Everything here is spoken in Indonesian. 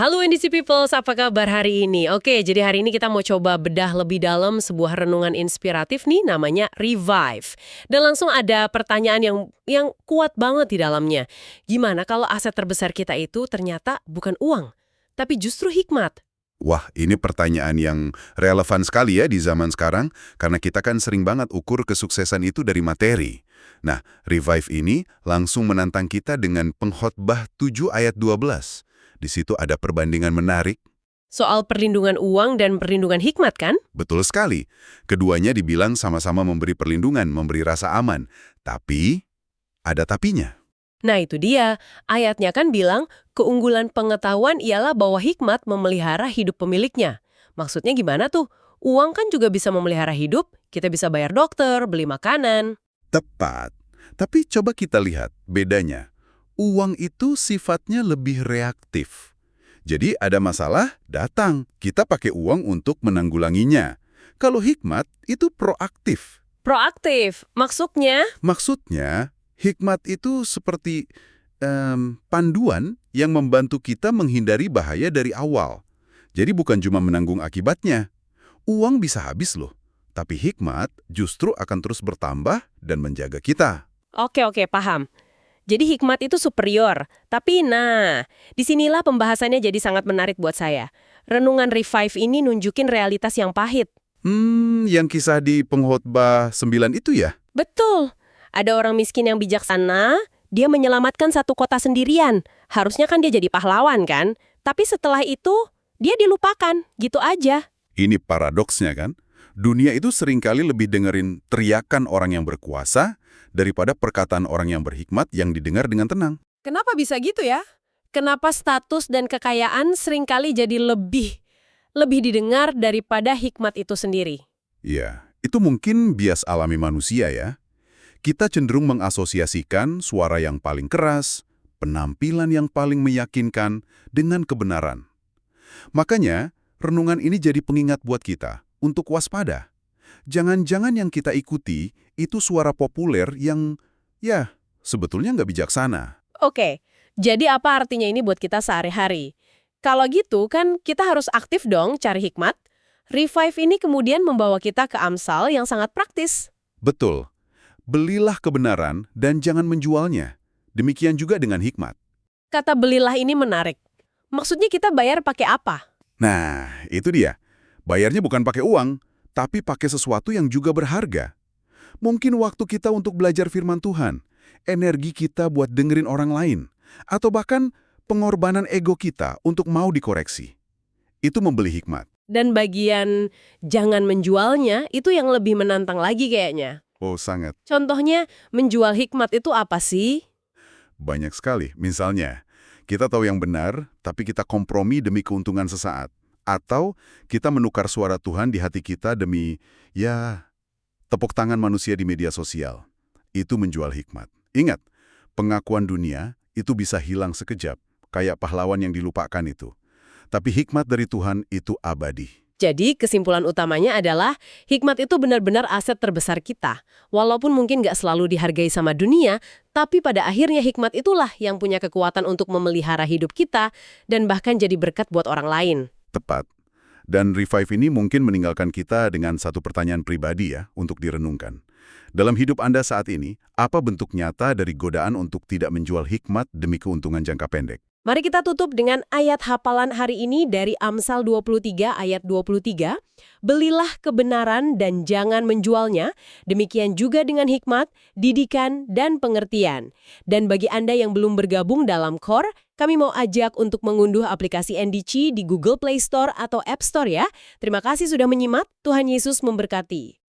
Halo NDC Peoples, apa kabar hari ini? Oke, jadi hari ini kita mau coba bedah lebih dalam sebuah renungan inspiratif nih, namanya Revive. Dan langsung ada pertanyaan yang kuat banget di dalamnya. Gimana kalau aset terbesar kita itu ternyata bukan uang, tapi justru hikmat? Wah, ini pertanyaan yang relevan sekali ya di zaman sekarang, karena kita kan sering banget ukur kesuksesan itu dari materi. Nah, Revive ini langsung menantang kita dengan Pengkhotbah 7 ayat 12. Di situ ada perbandingan menarik. Soal perlindungan uang dan perlindungan hikmat kan? Betul sekali. Keduanya dibilang sama-sama memberi perlindungan, memberi rasa aman. Tapi, ada tapinya. Nah itu dia, ayatnya kan bilang keunggulan pengetahuan ialah bahwa hikmat memelihara hidup pemiliknya. Maksudnya gimana tuh? Uang kan juga bisa memelihara hidup, kita bisa bayar dokter, beli makanan. Tepat. Tapi coba kita lihat bedanya. Uang itu sifatnya lebih reaktif. Jadi ada masalah, datang. Kita pakai uang untuk menanggulanginya. Kalau hikmat, itu proaktif. Proaktif, maksudnya? Maksudnya, hikmat itu seperti panduan yang membantu kita menghindari bahaya dari awal. Jadi bukan cuma menanggung akibatnya. Uang bisa habis loh. Tapi hikmat justru akan terus bertambah dan menjaga kita. Oke, paham. Jadi hikmat itu superior. Tapi disinilah pembahasannya jadi sangat menarik buat saya. Renungan Revive ini nunjukin realitas yang pahit. Yang kisah di Pengkhotbah 9 itu ya? Betul. Ada orang miskin yang bijaksana, dia menyelamatkan satu kota sendirian. Harusnya kan dia jadi pahlawan kan? Tapi setelah itu, dia dilupakan. Gitu aja. Ini paradoksnya kan? Dunia itu seringkali lebih dengerin teriakan orang yang berkuasa daripada perkataan orang yang berhikmat yang didengar dengan tenang. Kenapa bisa gitu ya? Kenapa status dan kekayaan seringkali jadi lebih didengar daripada hikmat itu sendiri? Ya, itu mungkin bias alami manusia ya. Kita cenderung mengasosiasikan suara yang paling keras, penampilan yang paling meyakinkan dengan kebenaran. Makanya, renungan ini jadi pengingat buat kita untuk waspada. Jangan-jangan yang kita ikuti itu suara populer yang, ya, sebetulnya nggak bijaksana. Oke, jadi apa artinya ini buat kita sehari-hari? Kalau gitu kan kita harus aktif dong cari hikmat. Revive ini kemudian membawa kita ke Amsal yang sangat praktis. Betul. Belilah kebenaran dan jangan menjualnya. Demikian juga dengan hikmat. Kata belilah ini menarik. Maksudnya kita bayar pakai apa? Nah, itu dia. Bayarnya bukan pakai uang, tapi pakai sesuatu yang juga berharga. Mungkin waktu kita untuk belajar firman Tuhan, energi kita buat dengerin orang lain, atau bahkan pengorbanan ego kita untuk mau dikoreksi. Itu membeli hikmat. Dan bagian jangan menjualnya itu yang lebih menantang lagi kayaknya. Oh, sangat. Contohnya, menjual hikmat itu apa sih? Banyak sekali. Misalnya, kita tahu yang benar, tapi kita kompromi demi keuntungan sesaat. Atau kita menukar suara Tuhan di hati kita demi, tepuk tangan manusia di media sosial. Itu menjual hikmat. Ingat, pengakuan dunia itu bisa hilang sekejap, kayak pahlawan yang dilupakan itu. Tapi hikmat dari Tuhan itu abadi. Jadi kesimpulan utamanya adalah hikmat itu benar-benar aset terbesar kita. Walaupun mungkin nggak selalu dihargai sama dunia, tapi pada akhirnya hikmat itulah yang punya kekuatan untuk memelihara hidup kita dan bahkan jadi berkat buat orang lain. Tepat. Dan Revive ini mungkin meninggalkan kita dengan satu pertanyaan pribadi ya, untuk direnungkan. Dalam hidup Anda saat ini, apa bentuk nyata dari godaan untuk tidak menjual hikmat demi keuntungan jangka pendek? Mari kita tutup dengan ayat hafalan hari ini dari Amsal 23 ayat 23. Belilah kebenaran dan jangan menjualnya, demikian juga dengan hikmat, didikan, dan pengertian. Dan bagi Anda yang belum bergabung dalam Core, kami mau ajak untuk mengunduh aplikasi NDC di Google Play Store atau App Store ya. Terima kasih sudah menyimak, Tuhan Yesus memberkati.